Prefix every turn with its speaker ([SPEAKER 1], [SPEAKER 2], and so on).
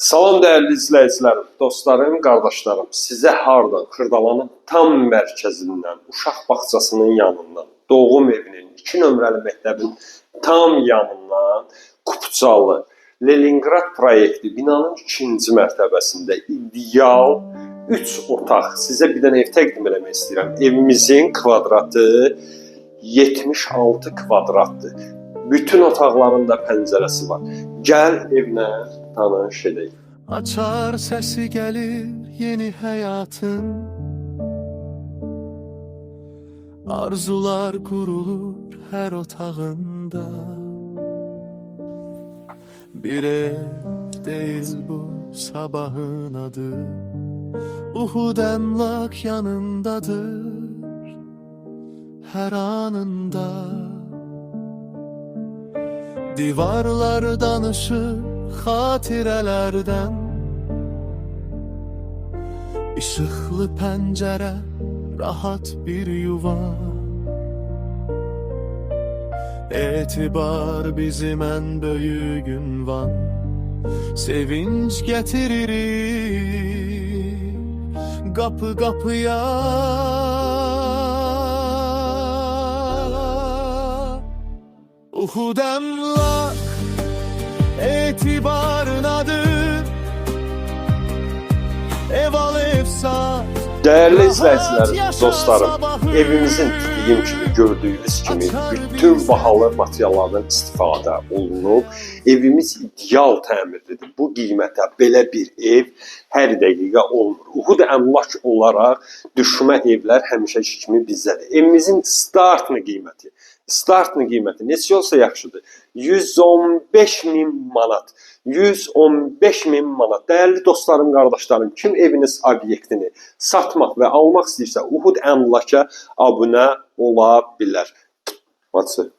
[SPEAKER 1] Salam dəyərli izləyicilərim, dostlarım, qardaşlarım. Sizə hardan? Xırdalanın tam mərkəzindən, uşaq bağçasının yanından, doğum evinin 2 nömrəli məktəbin tam yanından Kupçalı Leningrad proyekti binanın 2-ci mərtəbəsində ideal 3 otaq. Sizə bir dənə ev təqdim eləmək istəyirəm. Evimizin kvadratı 76 kvadratdır. Bütün otaqlarında pəncərəsi var. Gəl evlə tanış edək.
[SPEAKER 2] Açar sesi gelir yeni hayatın, arzular kurulur her otağında. Bir ev değil bu sabahın adı, Uhud emlak yanındadır her anında. Divarlar danışır hatirelerden, Işıklı pencere, rahat bir yuva. Etibar bizim en büyük ünvan, sevinç getirir kapı kapıya. Uhud emlak etibarın adı, ev al ev sat.
[SPEAKER 1] Değerli izləyicilərim, dostlarım, evimizin dediyim kimi, gördüyünüz kimi bütün bahalı materiallardan istifadə olunub. Evimiz ideal təmirlidir. Bu qiymətə belə bir ev hər dəqiqə olmur. Uhud əmlak olaraq düşmə evlər həmişəki kimi bizdədir. Evimizin startını qiyməti neçə olsa yaxşıdır? 115.000 manat. 115.000 manat. Değerli dostlarım, qardaşlarım, kim eviniz obyektini satmaq və almaq istəyirsə, Uhud əmlaka abunə ola bilər. What's it?